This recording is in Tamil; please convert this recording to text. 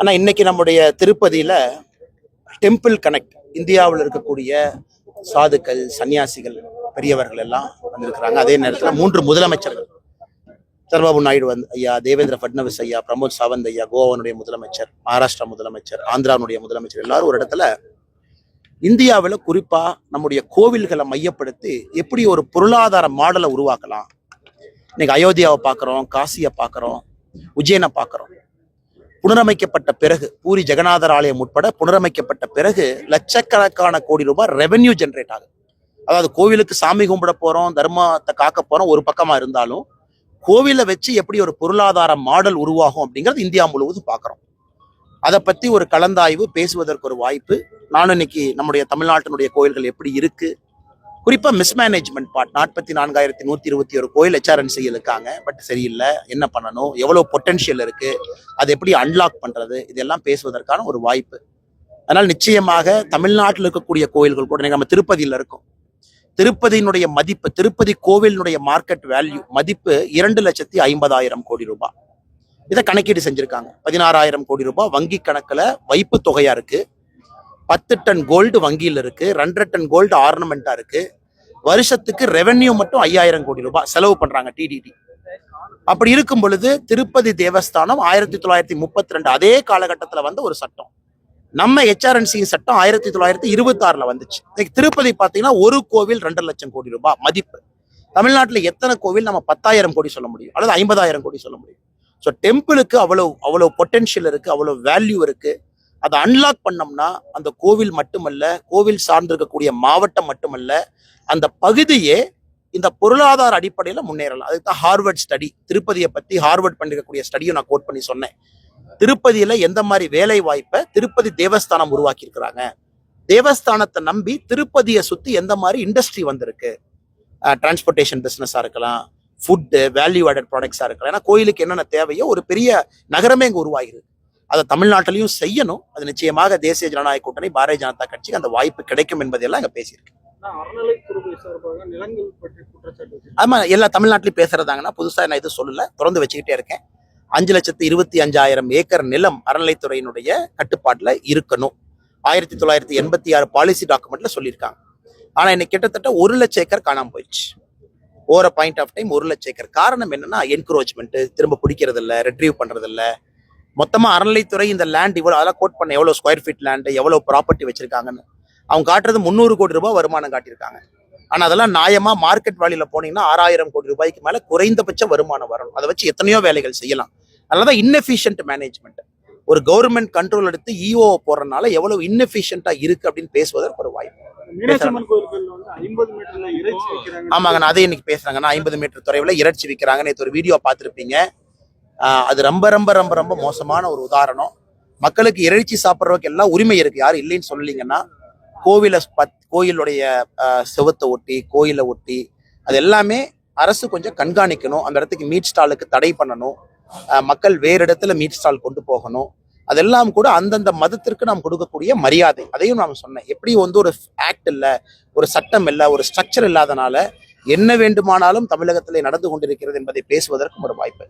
ஆனா இன்னைக்கு நம்முடைய திருப்பதியில டெம்பிள் கனெக்ட் இந்தியாவில் இருக்கக்கூடிய சாதுக்கள், சன்னியாசிகள், பெரியவர்கள் எல்லாம் வந்திருக்கிறாங்க. அதே நேரத்தில் 3 முதலமைச்சர்கள், சந்திரபாபு நாயுடு ஐயா, தேவேந்திர பட்னவிஸ் ஐயா, பிரமோத் சாவந்த் ஐயா, கோவானுடைய முதலமைச்சர், மகாராஷ்டிரா முதலமைச்சர், ஆந்திராவுடைய முதலமைச்சர், எல்லாரும் ஒரு இடத்துல இந்தியாவில் குறிப்பா நம்முடைய கோவில்களை மையப்படுத்தி எப்படி ஒரு பொருளாதார மாடலை உருவாக்கலாம். இன்னைக்கு அயோத்தியாவை பார்க்குறோம், காசியை பார்க்குறோம், உஜ்ஜைனை பார்க்குறோம். புனரமைக்கப்பட்ட பிறகு பூரி ஜெகநாதர் ஆலயம் உட்பட புனரமைக்கப்பட்ட பிறகு லட்சக்கணக்கான கோடி ரூபாய் ரெவென்யூ ஜென்ரேட் ஆகுது. அதாவது கோவிலுக்கு சாமி கும்பிட போறோம், தர்மத்தை காக்க போறோம் ஒரு பக்கமா இருந்தாலும் கோவிலை வச்சு எப்படி ஒரு பொருளாதார மாடல் உருவாகும் அப்படிங்கிறது இந்தியா முழுவதும் பார்க்குறோம். அதை பத்தி ஒரு கலந்தாய்வு பேசுவதற்கு ஒரு வாய்ப்பு. நானும் இன்னைக்கு நம்முடைய தமிழ்நாட்டினுடைய கோயில்கள் எப்படி இருக்கு, குறிப்பா மிஸ்மேனேஜ்மெண்ட் பார்ட் 44,121 கோயில் HRNCயில் இருக்காங்க, பட் சரியில்லை, என்ன பண்ணணும், எவ்வளவு பொட்டன்ஷியல் இருக்கு, அதை எப்படி அன்லாக் பண்றது, இதெல்லாம் பேசுவதற்கான ஒரு வாய்ப்பு. அதனால் நிச்சயமாக தமிழ்நாட்டில் இருக்கக்கூடிய கோயில்கள் கூட நம்ம திருப்பதியில் இருக்கோம். திருப்பதியினுடைய மதிப்பு, திருப்பதி கோவிலினுடைய மார்க்கெட் வேல்யூ மதிப்பு 2,50,000 கோடி ரூபாய். இதை கணக்கீடு செஞ்சிருக்காங்க. 16,000 கோடி ரூபாய் வங்கி கணக்குல வைப்பு தொகையா இருக்கு. 10 டன் கோல்டு வங்கியில் இருக்கு. 2.5 டன் கோல்டு ஆர்னமெண்டா இருக்கு. வருஷத்துக்கு ரெவென்யூ மட்டும் 5,000 கோடி ரூபாய் செலவு பண்றாங்க டிடிடி. அப்படி இருக்கும் பொழுது திருப்பதி தேவஸ்தானம் 1932 அதே காலகட்டத்தில் வந்த ஒரு சட்டம். நம்ம HRNC சட்டம் 1926 வந்துச்சு. திருப்பதி பார்த்தீங்கன்னா ஒரு கோவில் 2 லட்சம் கோடி ரூபாய் மதிப்பு. தமிழ்நாட்டில் எத்தனை கோவில் நம்ம 10,000 கோடி சொல்ல முடியும், அல்லது 50,000 கோடி சொல்ல முடியும். ஸோ டெம்பிளுக்கு அவ்வளவு பொட்டென்ஷியல் இருக்கு, அவ்வளவு வேல்யூ இருக்கு. அதை அன்லாக் பண்ணோம்னா அந்த கோவில் மட்டுமல்ல, கோவில் சார்ந்திருக்கக்கூடிய மாவட்டம் மட்டுமல்ல, அந்த பகுதியே இந்த பொருளாதார அடிப்படையில முன்னேறலாம். அதுதான் ஹார்வர்ட் ஸ்டடி, திருப்பதியை பத்தி ஹார்வர்ட் பண்ணிருக்கக்கூடிய ஸ்டடியும் நான் கோட் பண்ணி சொன்னேன். திருப்பதியில எந்த மாதிரி வேலை வாய்ப்பை திருப்பதி தேவஸ்தானம் உருவாக்கி இருக்கிறாங்க, தேவஸ்தானத்தை நம்பி திருப்பதியை சுத்தி எந்த மாதிரி இண்டஸ்ட்ரி வந்திருக்கு, டிரான்ஸ்போர்டேஷன் பிசினஸா இருக்கலாம், ஃபுட்டு, வேல்யூ ஆடட் ப்ராடக்ட்ஸா இருக்கலாம். ஏன்னா கோயிலுக்கு என்னென்ன தேவையோ ஒரு பெரிய நகரமே இங்க உருவாகிறது. அதை தமிழ்நாட்டிலையும் செய்யணும். அது நிச்சயமாக தேசிய ஜனநாயக கூட்டணி, பாரதிய ஜனதா கட்சிக்கு அந்த வாய்ப்பு கிடைக்கும் என்பதெல்லாம் இங்க பேசியிருக்கு. ஆமா, எல்லா தமிழ்நாட்டிலையும் பேசுறதாங்கன்னா புதுசா நான் எதுவும் சொல்லல, தொடர்ந்து வச்சுக்கிட்டே இருக்கேன். 5,25,000 ஏக்கர் நிலம் அறநிலைத்துறையினுடைய கட்டுப்பாட்டுல இருக்கணும். 1986 பாலிசி டாக்குமெண்ட்ல சொல்லியிருக்காங்க. ஆனா இன்னைக்கு கிட்டத்தட்ட 1 லட்சம் ஏக்கர் காணாம போயிடுச்சு. ஓவர பாயிண்ட் ஆஃப் டைம் 1 லட்சம் ஏக்கர். காரணம் என்னன்னா என்க்ரோச்மெண்ட், திரும்ப பிடிக்கிறது இல்லை, ரெட்ரீவ் பண்றது இல்லை. மொத்தமா அறநிலைத்துறை இந்த லேண்ட் இவ்வளவு, அதெல்லாம் கோட் பண்ண எவ்வளவு ஸ்கொயர் ஃபீட் லேண்ட், எவ்வளவு ப்ராப்பர்ட்டி வச்சிருக்காங்கன்னு அவங்க காட்டுறது 300 கோடி ரூபாய் வருமானம் காட்டியிருக்காங்க. ஆனா அதெல்லாம் நியாயமா மார்க்கெட் வேல்யூல போனீங்கன்னா 6,000 கோடி ரூபாய்க்கு மேல குறைந்தபட்ச வருமானம் வரணும். அதை வச்சு எத்தனையோ வேலைகள் செய்யலாம். அதனாலதான் இன்எஃபிஷியன்ட் மேனேஜ்மெண்ட். ஒரு கவர்மெண்ட் கண்ட்ரோல் எடுத்து EO போறதுனால எவ்வளவு இன்எஃபிஷியன்டா இருக்கு அப்படின்னு பேசுவதற்கு ஒரு வாய்ப்பு. ஆமாங்க, நான் அதை இன்னைக்கு பேசுறாங்க. 50 மீட்டர் தொலைவில் இறைச்சி விற்கிறாங்க. நேற்று ஒரு வீடியோ பார்த்துருப்பீங்க. அது ரொம்ப ரொம்ப ரொம்ப ரொம்ப மோசமான ஒரு உதாரணம். மக்களுக்கு இறைச்சி சாப்பிட்றதுக்கு எல்லாம் உரிமை இருக்கு, யாரும் இல்லைன்னு சொல்லலீங்கன்னா கோயிலுடைய செவத்தை ஒட்டி, கோயிலை ஒட்டி, அது எல்லாமே அரசு கொஞ்சம் கண்காணிக்கணும். அந்த இடத்துக்கு மீட் ஸ்டாலுக்கு தடை பண்ணணும். மக்கள் வேறு இடத்துல மீட் ஸ்டால் கொண்டு போகணும். அதெல்லாம் கூட அந்தந்த மதத்திற்கு நாம் கொடுக்கக்கூடிய மரியாதை. அதையும் நாம் சொன்னேன். எப்படி ஒரு ஆக்ட் இல்லை, ஒரு சட்டம் இல்லை, ஒரு ஸ்ட்ரக்சர் இல்லாதனால என்ன வேண்டுமானாலும் தமிழகத்திலே நடந்து கொண்டிருக்கிறது என்பதை பேசுவதற்கும் ஒரு வாய்ப்பு.